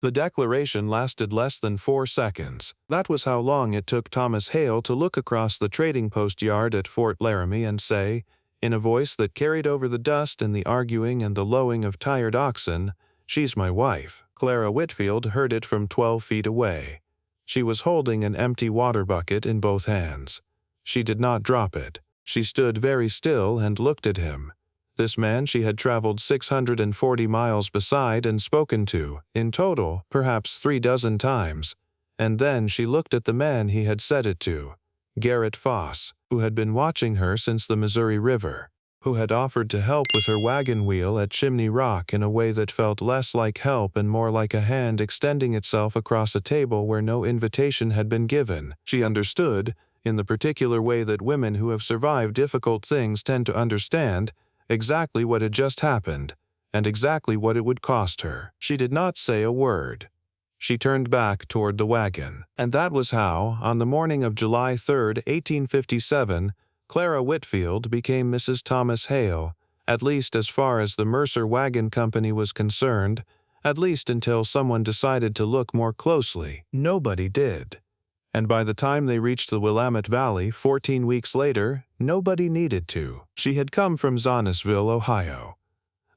The declaration lasted less than 4 seconds. That was how long it took Thomas Hale to look across the trading post yard at Fort Laramie and say, in a voice that carried over the dust and the arguing and the lowing of tired oxen, "She's my wife." Clara Whitfield heard it from 12 feet away. She was holding an empty water bucket in both hands. She did not drop it. She stood very still and looked at him. This man she had traveled 640 miles beside and spoken to, in total, perhaps 36 times. And then she looked at the man he had said it to, Garrett Foss, who had been watching her since the Missouri River, who had offered to help with her wagon wheel at Chimney Rock in a way that felt less like help and more like a hand extending itself across a table where no invitation had been given. She understood, in the particular way that women who have survived difficult things tend to understand, exactly what had just happened, and exactly what it would cost her. She did not say a word. She turned back toward the wagon. And that was how, on the morning of July 3, 1857, Clara Whitfield became Mrs. Thomas Hale, at least as far as the Mercer Wagon Company was concerned, at least until someone decided to look more closely. Nobody did. And by the time they reached the Willamette Valley 14 weeks later, nobody needed to. She had come from Zonisville, Ohio.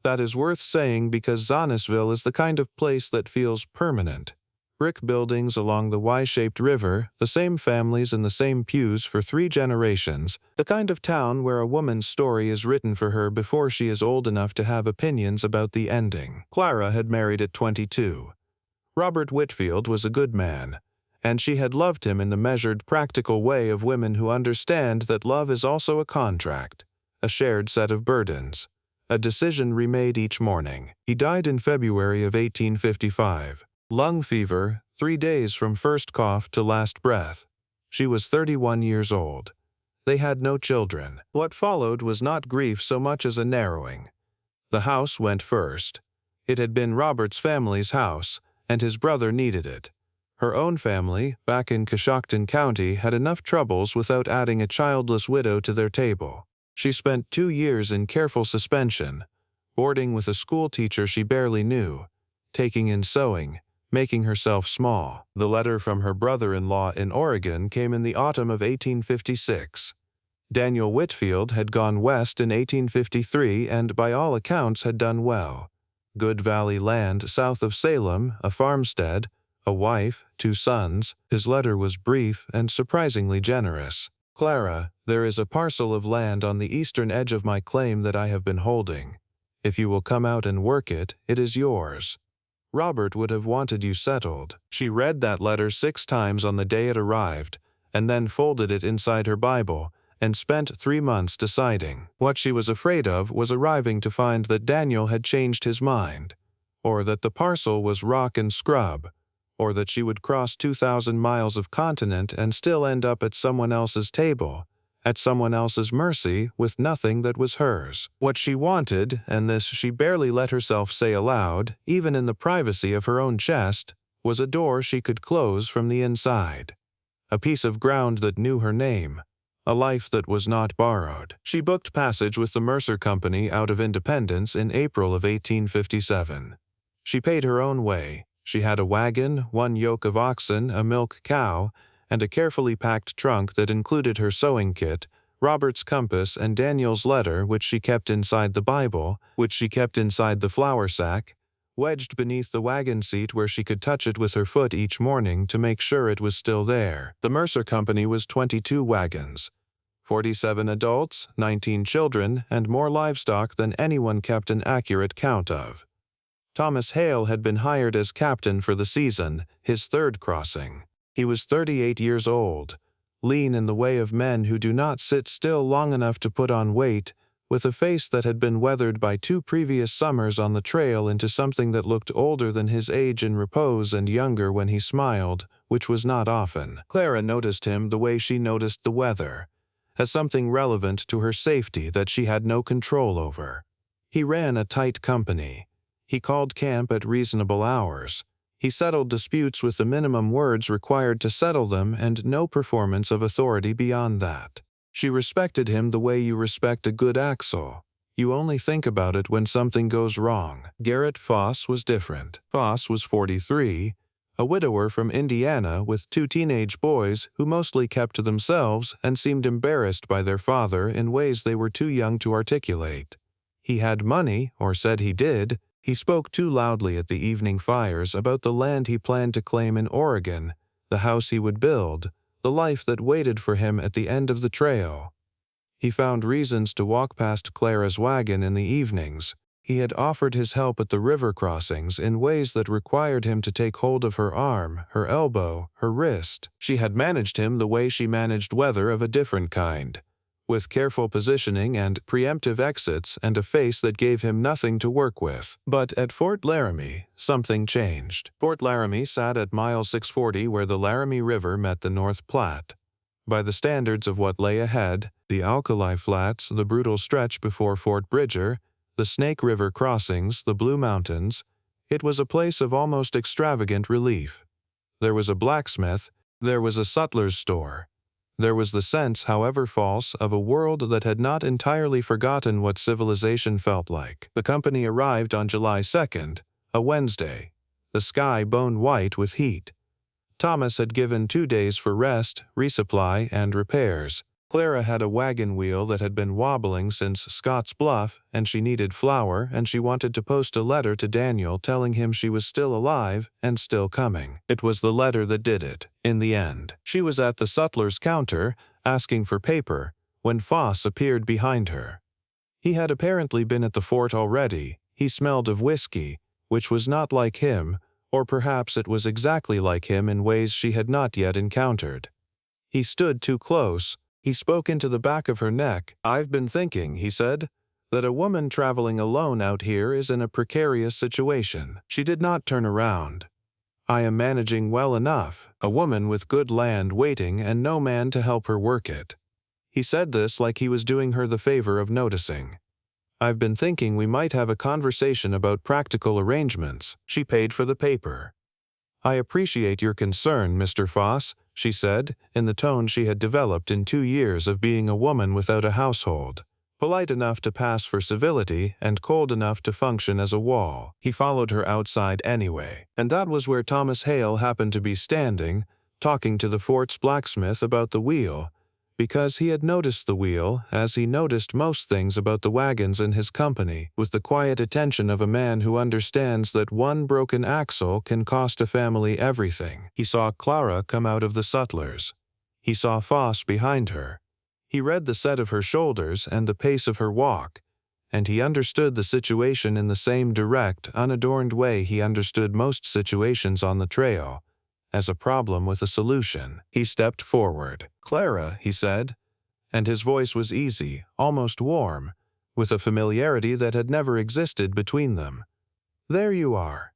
That is worth saying because Zonisville is the kind of place that feels permanent. Brick buildings along the Y-shaped river, the same families in the same pews for 3 generations, the kind of town where a woman's story is written for her before she is old enough to have opinions about the ending. Clara had married at 22. Robert Whitfield was a good man, and she had loved him in the measured, practical way of women who understand that love is also a contract, a shared set of burdens, a decision remade each morning. He died in February of 1855. Lung fever, 3 days from first cough to last breath. She was 31 years old. They had no children. What followed was not grief so much as a narrowing. The house went first. It had been Robert's family's house, and his brother needed it. Her own family, back in Coshocton County, had enough troubles without adding a childless widow to their table. She spent 2 years in careful suspension, boarding with a school teacher she barely knew, taking in sewing, making herself small. The letter from her brother-in-law in Oregon came in the autumn of 1856. Daniel Whitfield had gone west in 1853 and by all accounts had done well. Good Valley land south of Salem, a farmstead, a wife, 2 sons. His letter was brief and surprisingly generous. "Clara, there is a parcel of land on the eastern edge of my claim that I have been holding. If you will come out and work it, it is yours. Robert would have wanted you settled." She read that letter 6 times on the day it arrived, and then folded it inside her Bible, and spent 3 months deciding. What she was afraid of was arriving to find that Daniel had changed his mind, or that the parcel was rock and scrub, or that she would cross 2,000 miles of continent and still end up at someone else's table, at someone else's mercy, with nothing that was hers. What she wanted, and this she barely let herself say aloud, even in the privacy of her own chest, was a door she could close from the inside, a piece of ground that knew her name, a life that was not borrowed. She booked passage with the Mercer Company out of Independence in April of 1857. She paid her own way. She had a wagon, 1 yoke of oxen, a milk cow, and a carefully packed trunk that included her sewing kit, Robert's compass, and Daniel's letter, which she kept inside the Bible, which she kept inside the flour sack, wedged beneath the wagon seat where she could touch it with her foot each morning to make sure it was still there. The Mercer Company was 22 wagons, 47 adults, 19 children, and more livestock than anyone kept an accurate count of. Thomas Hale had been hired as captain for the season, his 3rd crossing. He was 38 years old, lean in the way of men who do not sit still long enough to put on weight, with a face that had been weathered by 2 previous summers on the trail into something that looked older than his age in repose and younger when he smiled, which was not often. Clara noticed him the way she noticed the weather, as something relevant to her safety that she had no control over. He ran a tight company. He called camp at reasonable hours. He settled disputes with the minimum words required to settle them and no performance of authority beyond that. She respected him the way you respect a good axle. You only think about it when something goes wrong. Garrett Foss was different. Foss was 43, a widower from Indiana with 2 teenage boys who mostly kept to themselves and seemed embarrassed by their father in ways they were too young to articulate. He had money, or said he did. He spoke too loudly at the evening fires about the land he planned to claim in Oregon, the house he would build, the life that waited for him at the end of the trail. He found reasons to walk past Clara's wagon in the evenings. He had offered his help at the river crossings in ways that required him to take hold of her arm, her elbow, her wrist. She had managed him the way she managed weather of a different kind, with careful positioning and preemptive exits and a face that gave him nothing to work with. But at Fort Laramie, something changed. Fort Laramie sat at mile 640 where the Laramie River met the North Platte. By the standards of what lay ahead, the Alkali Flats, the brutal stretch before Fort Bridger, the Snake River crossings, the Blue Mountains, it was a place of almost extravagant relief. There was a blacksmith, there was a sutler's store. There was the sense, however false, of a world that had not entirely forgotten what civilization felt like. The company arrived on July 2nd, a Wednesday, the sky bone white with heat. Thomas had given 2 days for rest, resupply, and repairs. Clara had a wagon wheel that had been wobbling since Scott's Bluff, and she needed flour, and she wanted to post a letter to Daniel telling him she was still alive and still coming. It was the letter that did it, in the end. She was at the sutler's counter, asking for paper, when Foss appeared behind her. He had apparently been at the fort already. He smelled of whiskey, which was not like him, or perhaps it was exactly like him in ways she had not yet encountered. He stood too close. He spoke into the back of her neck. "I've been thinking," he said, "that a woman traveling alone out here is in a precarious situation." She did not turn around. "I am managing well enough, a woman with good land waiting and no man to help her work it." He said this like he was doing her the favor of noticing. "I've been thinking we might have a conversation about practical arrangements." She paid for the paper. "I appreciate your concern, Mr. Foss," she said, in the tone she had developed in 2 years of being a woman without a household, polite enough to pass for civility and cold enough to function as a wall. He followed her outside anyway. And that was where Thomas Hale happened to be standing, talking to the fort's blacksmith about the wheel, because he had noticed the wheel, as he noticed most things about the wagons in his company, with the quiet attention of a man who understands that one broken axle can cost a family everything. He saw Clara come out of the sutler's. He saw Foss behind her. He read the set of her shoulders and the pace of her walk, and he understood the situation in the same direct, unadorned way he understood most situations on the trail, as a problem with a solution. He stepped forward. "Clara," he said, and his voice was easy, almost warm, with a familiarity that had never existed between them. "There you are.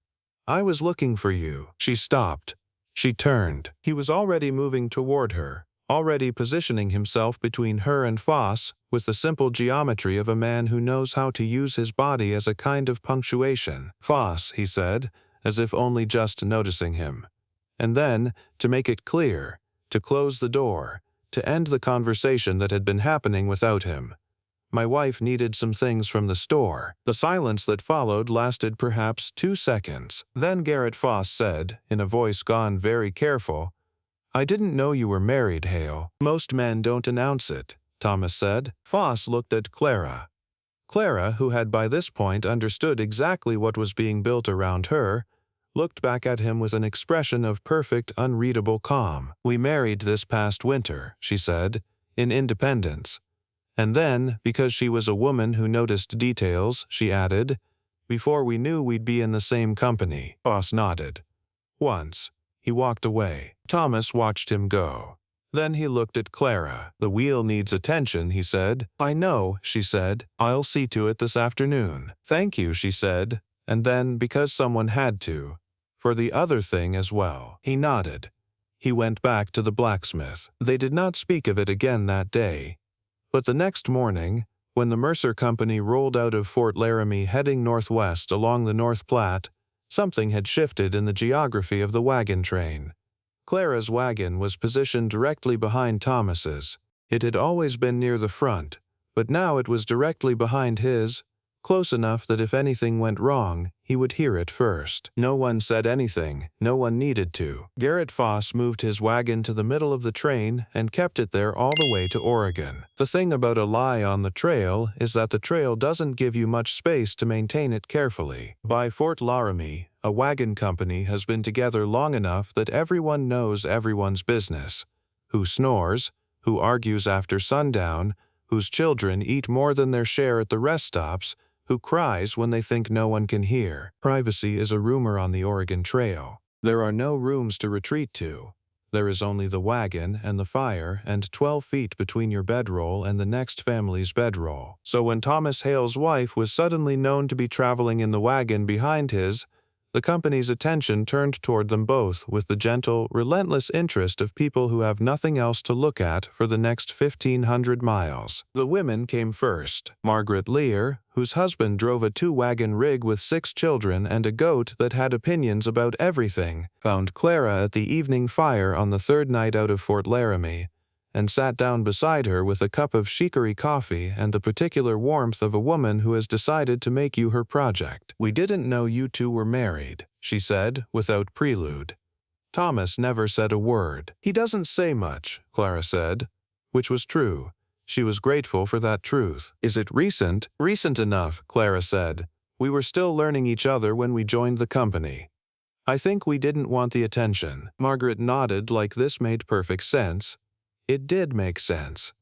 I was looking for you." She stopped. She turned. He was already moving toward her, already positioning himself between her and Foss with the simple geometry of a man who knows how to use his body as a kind of punctuation. "Foss," he said, as if only just noticing him. And then, to make it clear, to close the door, to end the conversation that had been happening without him. "My wife needed some things from the store." The silence that followed lasted perhaps 2 seconds. Then Garrett Foss said, in a voice gone very careful, "I didn't know you were married, Hale." "Most men don't announce it," Thomas said. Foss looked at Clara. Clara, who had by this point understood exactly what was being built around her, looked back at him with an expression of perfect, unreadable calm. "We married this past winter," she said, "in Independence." And then, because she was a woman who noticed details, she added, "Before we knew we'd be in the same company." Foss nodded. Once. He walked away. Thomas watched him go. Then he looked at Clara. "The wheel needs attention," he said. "I know," she said. "I'll see to it this afternoon." "Thank you," she said, and then, because someone had to, "for the other thing as well." He nodded. He went back to the blacksmith. They did not speak of it again that day. But the next morning, when the Mercer Company rolled out of Fort Laramie heading northwest along the North Platte, something had shifted in the geography of the wagon train. Clara's wagon was positioned directly behind Thomas's. It had always been near the front, but now it was directly behind his, close enough that if anything went wrong, he would hear it first. No one said anything, no one needed to. Garrett Foss moved his wagon to the middle of the train and kept it there all the way to Oregon. The thing about a lie on the trail is that the trail doesn't give you much space to maintain it carefully. By Fort Laramie, a wagon company has been together long enough that everyone knows everyone's business. Who snores, who argues after sundown, whose children eat more than their share at the rest stops, who cries when they think no one can hear. Privacy is a rumor on the Oregon Trail. There are no rooms to retreat to. There is only the wagon and the fire and 12 feet between your bedroll and the next family's bedroll. So when Thomas Hale's wife was suddenly known to be traveling in the wagon behind his, the company's attention turned toward them both with the gentle, relentless interest of people who have nothing else to look at for the next 1,500 miles. The women came first. Margaret Lear, whose husband drove a 2-wagon rig with 6 children and a goat that had opinions about everything, found Clara at the evening fire on the 3rd night out of Fort Laramie, and sat down beside her with a cup of chicory coffee and the particular warmth of a woman who has decided to make you her project. "We didn't know you two were married," she said, without prelude. Thomas never said a word. "He doesn't say much," Clara said, which was true. She was grateful for that truth. "Is it recent?" "Recent enough," Clara said. "We were still learning each other when we joined the company. I think we didn't want the attention." Margaret nodded like this made perfect sense. It did make sense.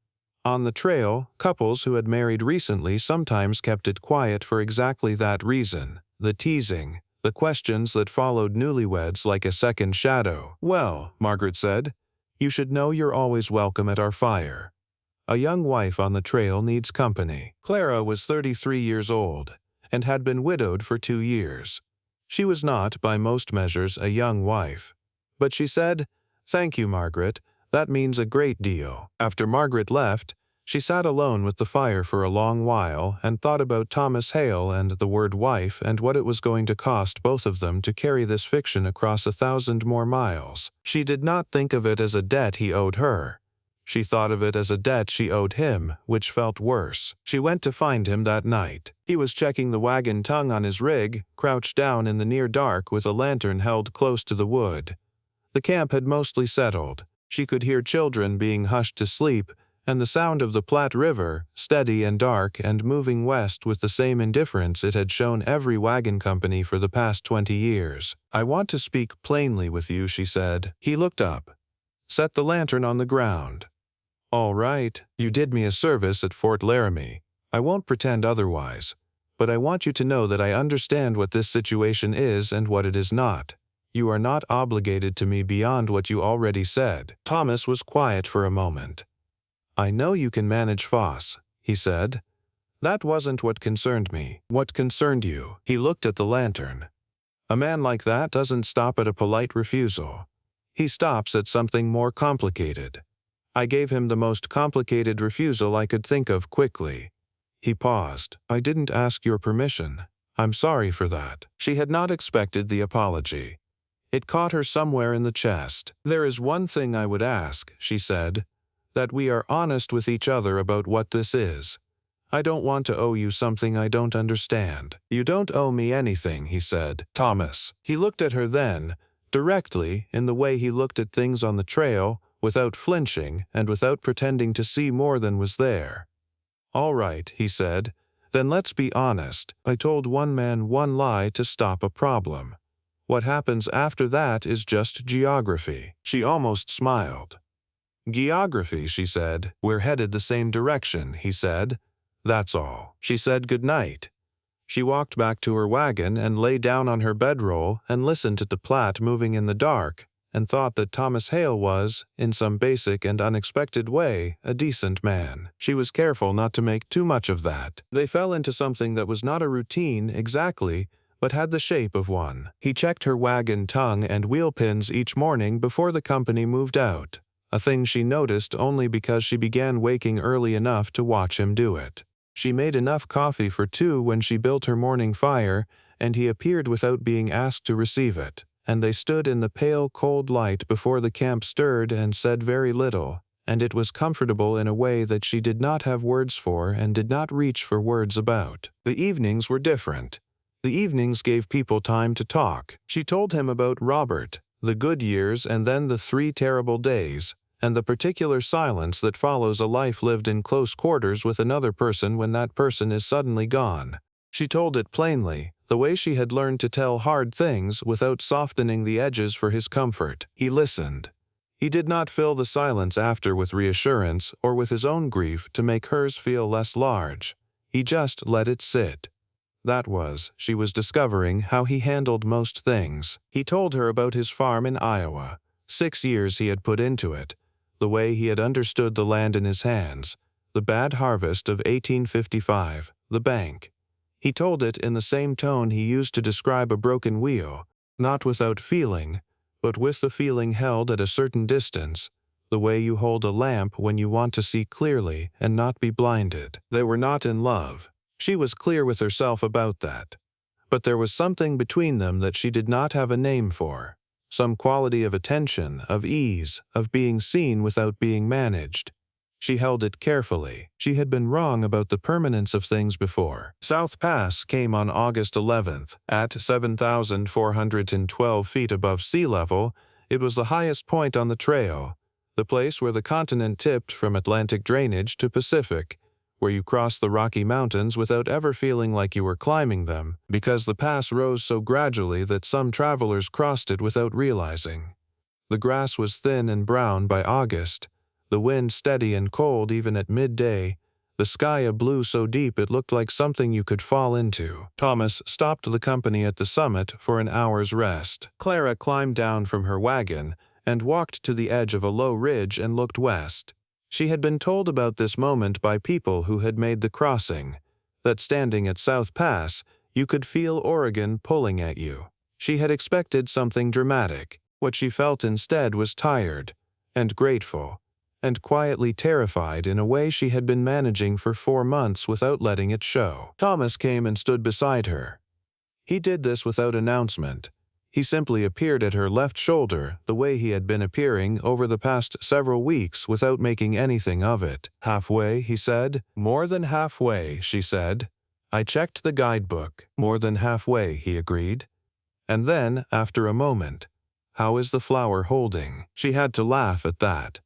On the trail, couples who had married recently sometimes kept it quiet for exactly that reason. The teasing, the questions that followed newlyweds like a second shadow. "Well," Margaret said, "you should know you're always welcome at our fire. A young wife on the trail needs company." Clara was 33 years old and had been widowed for 2 years. She was not, by most measures, a young wife. But she said, "Thank you, Margaret. That means a great deal." After Margaret left, she sat alone with the fire for a long while and thought about Thomas Hale and the word wife and what it was going to cost both of them to carry this fiction across 1,000 more miles. She did not think of it as a debt he owed her. She thought of it as a debt she owed him, which felt worse. She went to find him that night. He was checking the wagon tongue on his rig, crouched down in the near dark with a lantern held close to the wood. The camp had mostly settled. She could hear children being hushed to sleep, and the sound of the Platte River, steady and dark and moving west with the same indifference it had shown every wagon company for the past 20 years. "I want to speak plainly with you," she said. He looked up. "Set the lantern on the ground." "All right, you did me a service at Fort Laramie. I won't pretend otherwise. But I want you to know that I understand what this situation is and what it is not. You are not obligated to me beyond what you already said." Thomas was quiet for a moment. "I know you can manage Foss," he said. "That wasn't what concerned me." "What concerned you?" He looked at the lantern. "A man like that doesn't stop at a polite refusal. He stops at something more complicated. I gave him the most complicated refusal I could think of quickly." He paused. "I didn't ask your permission. I'm sorry for that." She had not expected the apology. It caught her somewhere in the chest. "There is one thing I would ask," she said, "that we are honest with each other about what this is. I don't want to owe you something I don't understand." "You don't owe me anything," he said. "Thomas." He looked at her then, directly, in the way he looked at things on the trail, without flinching and without pretending to see more than was there. "All right," he said, "then let's be honest. I told one man one lie to stop a problem. What happens after that is just geography." She almost smiled. "Geography," she said. "We're headed the same direction," he said. "That's all." She said goodnight. She walked back to her wagon and lay down on her bedroll and listened to the Platte moving in the dark, and thought that Thomas Hale was, in some basic and unexpected way, a decent man. She was careful not to make too much of that. They fell into something that was not a routine exactly, but had the shape of one. He checked her wagon tongue and wheel pins each morning before the company moved out, a thing she noticed only because she began waking early enough to watch him do it. She made enough coffee for 2 when she built her morning fire, and he appeared without being asked to receive it, and they stood in the pale, cold light before the camp stirred and said very little, and it was comfortable in a way that she did not have words for and did not reach for words about. The evenings were different. The evenings gave people time to talk. She told him about Robert, the good years and then the 3 terrible days, and the particular silence that follows a life lived in close quarters with another person when that person is suddenly gone. She told it plainly, the way she had learned to tell hard things without softening the edges for his comfort. He listened. He did not fill the silence after with reassurance or with his own grief to make hers feel less large. He just let it sit. That was, she was discovering how he handled most things. He told her about his farm in Iowa, 6 years he had put into it, the way he had understood the land in his hands, the bad harvest of 1855, the bank. He told it in the same tone he used to describe a broken wheel, not without feeling, but with the feeling held at a certain distance, the way you hold a lamp when you want to see clearly and not be blinded. They were not in love. She was clear with herself about that. But there was something between them that she did not have a name for, some quality of attention, of ease, of being seen without being managed. She held it carefully. She had been wrong about the permanence of things before. South Pass came on August 11th. At 7,412 feet above sea level, it was the highest point on the trail, the place where the continent tipped from Atlantic drainage to Pacific, where you crossed the Rocky Mountains without ever feeling like you were climbing them, because the pass rose so gradually that some travelers crossed it without realizing. The grass was thin and brown by August, the wind steady and cold even at midday, the sky a blue so deep it looked like something you could fall into. Thomas stopped the company at the summit for an hour's rest. Clara climbed down from her wagon and walked to the edge of a low ridge and looked west. She had been told about this moment by people who had made the crossing, that standing at South Pass, you could feel Oregon pulling at you. She had expected something dramatic. What she felt instead was tired, and grateful, and quietly terrified in a way she had been managing for 4 months without letting it show. Thomas came and stood beside her. He did this without announcement. He simply appeared at her left shoulder the way he had been appearing over the past several weeks without making anything of it. "Halfway," he said. "More than halfway," she said. "I checked the guidebook." "More than halfway," he agreed. And then, after a moment, "How is the flower holding?" She had to laugh at that.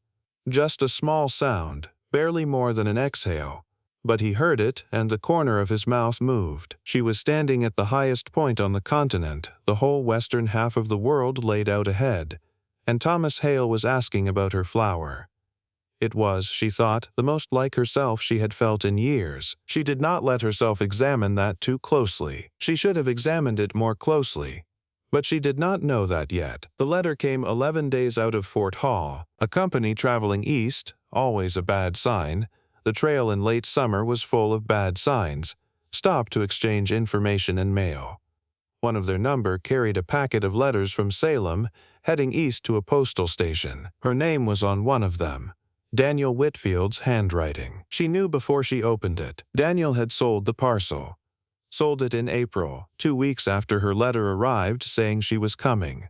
Just a small sound, barely more than an exhale. But he heard it, and the corner of his mouth moved. She was standing at the highest point on the continent, the whole western half of the world laid out ahead, and Thomas Hale was asking about her flower. It was, she thought, the most like herself she had felt in years. She did not let herself examine that too closely. She should have examined it more closely. But she did not know that yet. The letter came 11 days out of Fort Hall. A company traveling east, always a bad sign. The trail in late summer was full of bad signs. Stopped to exchange information and mail. One of their number carried a packet of letters from Salem, heading east to a postal station. Her name was on one of them. Daniel Whitfield's handwriting. She knew before she opened it. Daniel had sold the parcel. Sold it in April, 2 weeks after her letter arrived saying she was coming.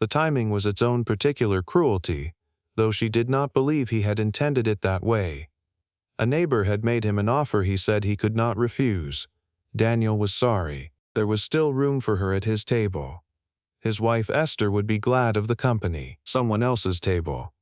The timing was its own particular cruelty, though she did not believe he had intended it that way. A neighbor had made him an offer he said he could not refuse. Daniel was sorry. There was still room for her at his table. His wife Esther would be glad of the company. Someone else's table.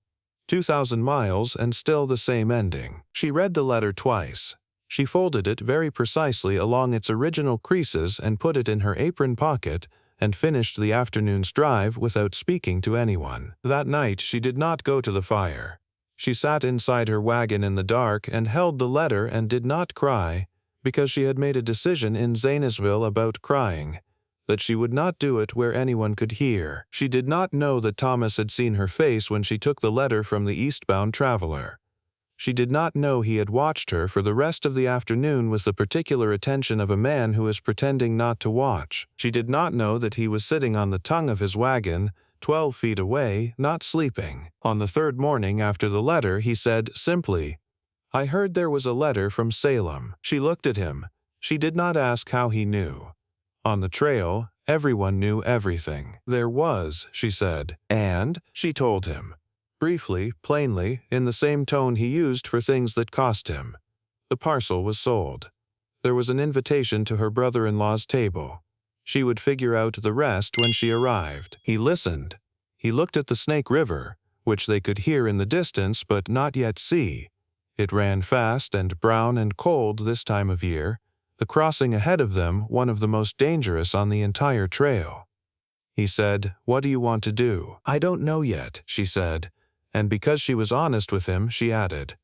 2,000 miles and still the same ending. She read the letter twice. She folded it very precisely along its original creases and put it in her apron pocket and finished the afternoon's drive without speaking to anyone. That night she did not go to the fire. She sat inside her wagon in the dark and held the letter and did not cry, because she had made a decision in Zanesville about crying, that she would not do it where anyone could hear. She did not know that Thomas had seen her face when she took the letter from the eastbound traveler. She did not know he had watched her for the rest of the afternoon with the particular attention of a man who is pretending not to watch. She did not know that he was sitting on the tongue of his wagon, 12 feet away, not sleeping. On the third morning after the letter, he said simply, "I heard there was a letter from Salem." She looked at him. She did not ask how he knew. On the trail, everyone knew everything. "There was," she said. "And?" She told him. Briefly, plainly, in the same tone he used for things that cost him. The parcel was sold. There was an invitation to her brother-in-law's table. She would figure out the rest when she arrived. He listened. He looked at the Snake River, which they could hear in the distance but not yet see. It ran fast and brown and cold this time of year, the crossing ahead of them one of the most dangerous on the entire trail. He said, "What do you want to do?" "I don't know yet," she said, and because she was honest with him, she added,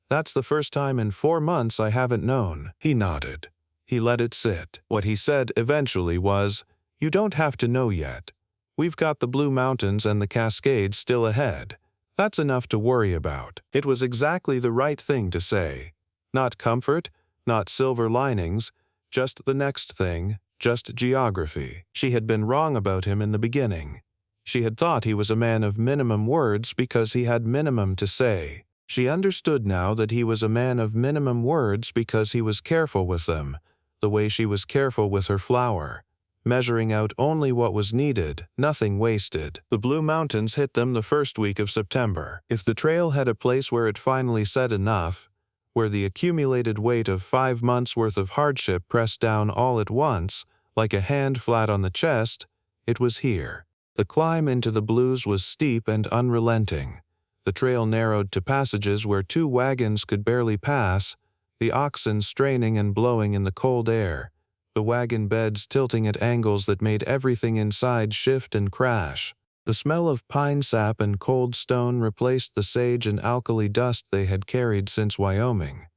"That's the first time in 4 months I haven't known." He nodded. He let it sit. What he said eventually was, "You don't have to know yet. We've got the Blue Mountains and the Cascades still ahead. That's enough to worry about." It was exactly the right thing to say. Not comfort, not silver linings, just the next thing, just geography. She had been wrong about him in the beginning. She had thought he was a man of minimum words because he had minimum to say. She understood now that he was a man of minimum words because he was careful with them, the way she was careful with her flour, measuring out only what was needed, nothing wasted. The Blue Mountains hit them the first week of September. If the trail had a place where it finally said enough, where the accumulated weight of 5 months' worth of hardship pressed down all at once, like a hand flat on the chest, it was here. The climb into the Blues was steep and unrelenting. The trail narrowed to passages where 2 wagons could barely pass, the oxen straining and blowing in the cold air, the wagon beds tilting at angles that made everything inside shift and crash. The smell of pine sap and cold stone replaced the sage and alkali dust they had carried since Wyoming.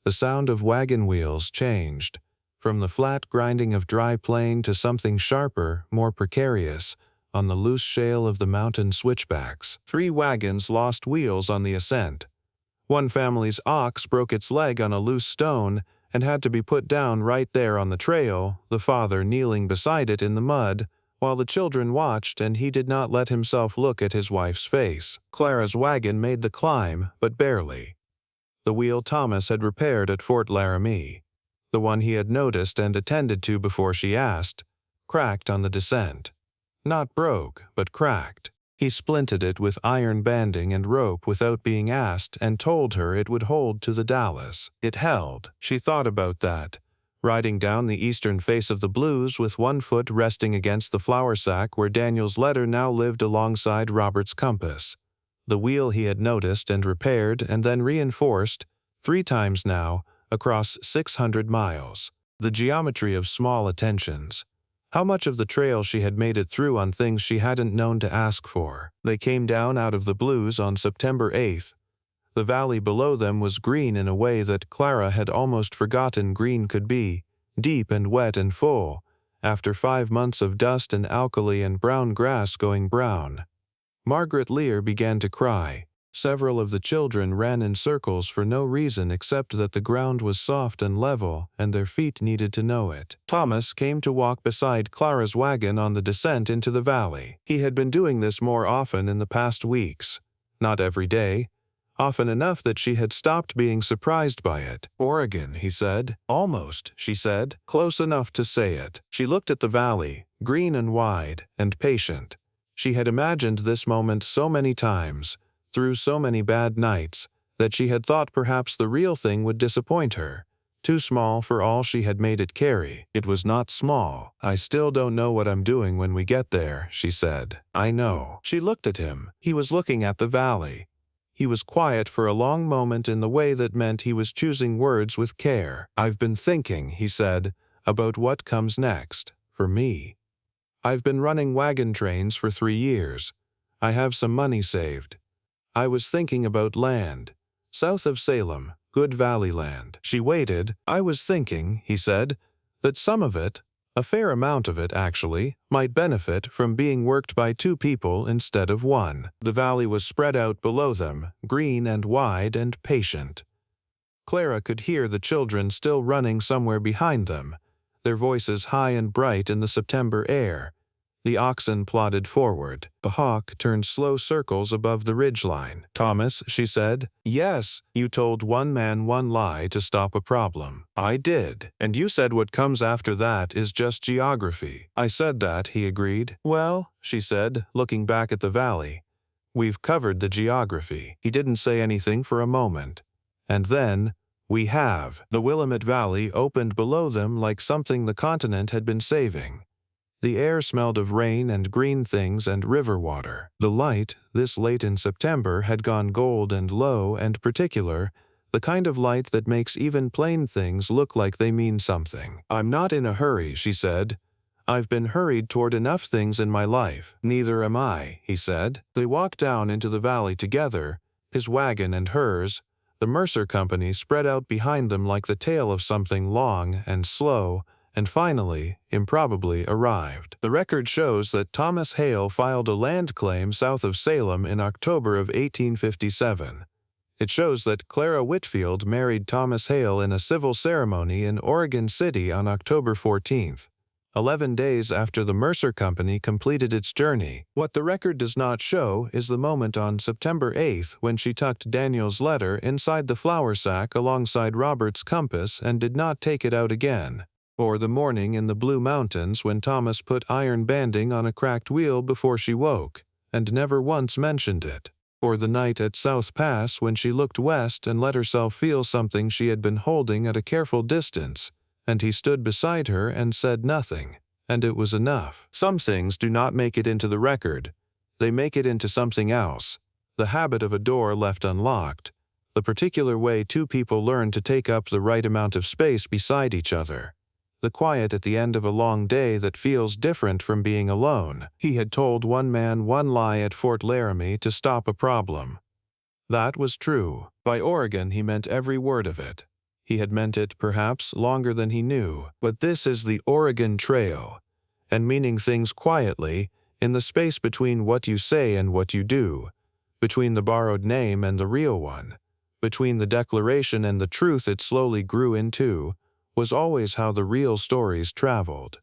The sound of wagon wheels changed, from the flat grinding of dry plain to something sharper, more precarious, on the loose shale of the mountain switchbacks. 3 wagons lost wheels on the ascent. One family's ox broke its leg on a loose stone and had to be put down right there on the trail, the father kneeling beside it in the mud, while the children watched and he did not let himself look at his wife's face. Clara's wagon made the climb, but barely. The wheel Thomas had repaired at Fort Laramie, the one he had noticed and attended to before she asked, cracked on the descent. Not broke, but cracked. He splinted it with iron banding and rope without being asked and told her it would hold to the Dallas. It held. She thought about that, riding down the eastern face of the Blues with one foot resting against the flour sack where Daniel's letter now lived alongside Robert's compass. The wheel he had noticed and repaired and then reinforced, 3 times now, across 600 miles. The geometry of small attentions. How much of the trail she had made it through on things she hadn't known to ask for. They came down out of the Blues on September 8th. The valley below them was green in a way that Clara had almost forgotten green could be, deep and wet and full, after 5 months of dust and alkali and brown grass going brown. Margaret Lear began to cry. Several of the children ran in circles for no reason except that the ground was soft and level and their feet needed to know it. Thomas came to walk beside Clara's wagon on the descent into the valley. He had been doing this more often in the past weeks. Not every day. Often enough that she had stopped being surprised by it. "Oregon," he said. "Almost," she said. Close enough to say it. She looked at the valley, green and wide, and patient. She had imagined this moment so many times, through so many bad nights, that she had thought perhaps the real thing would disappoint her. Too small for all she had made it carry. It was not small. "I still don't know what I'm doing when we get there," she said. "I know." She looked at him. He was looking at the valley. He was quiet for a long moment in the way that meant he was choosing words with care. "I've been thinking," he said, "about what comes next, for me. I've been running wagon trains for 3 years. I have some money saved. I was thinking about land. South of Salem, good valley land." She waited. "I was thinking," he said, "that some of it, a fair amount of it actually, might benefit from being worked by 2 people instead of 1. The valley was spread out below them, green and wide and patient. Clara could hear the children still running somewhere behind them, their voices high and bright in the September air. The oxen plodded forward. The hawk turned slow circles above the ridgeline. "Thomas," she said. "Yes, you told 1 man 1 lie to stop a problem." "I did. And you said what comes after that is just geography." "I said that," he agreed. "Well," she said, looking back at the valley, We've covered the geography." He didn't say anything for a moment. And then, we have. The Willamette Valley opened below them like something the continent had been saving. The air smelled of rain and green things and river water. The light, this late in September, had gone gold and low and particular, the kind of light that makes even plain things look like they mean something. "I'm not in a hurry," she said. "I've been hurried toward enough things in my life." "Neither am I," he said. They walked down into the valley together, his wagon and hers, the Mercer Company spread out behind them like the tail of something long and slow, and finally, improbably, arrived. The record shows that Thomas Hale filed a land claim south of Salem in October of 1857. It shows that Clara Whitfield married Thomas Hale in a civil ceremony in Oregon City on October 14th, 11 days after the Mercer Company completed its journey. What the record does not show is the moment on September 8th when she tucked Daniel's letter inside the flour sack alongside Robert's compass and did not take it out again, or the morning in the Blue Mountains when Thomas put iron banding on a cracked wheel before she woke, and never once mentioned it, or the night at South Pass when she looked west and let herself feel something she had been holding at a careful distance, and he stood beside her and said nothing, and it was enough. Some things do not make it into the record. They make it into something else. The habit of a door left unlocked, the particular way two people learn to take up the right amount of space beside each other, the quiet at the end of a long day that feels different from being alone. He had told one man one lie at Fort Laramie to stop a problem. That was true. By Oregon he meant every word of it. He had meant it, perhaps, longer than he knew. But this is the Oregon Trail, and meaning things quietly, in the space between what you say and what you do, between the borrowed name and the real one, between the declaration and the truth it slowly grew into, was always how the real stories traveled.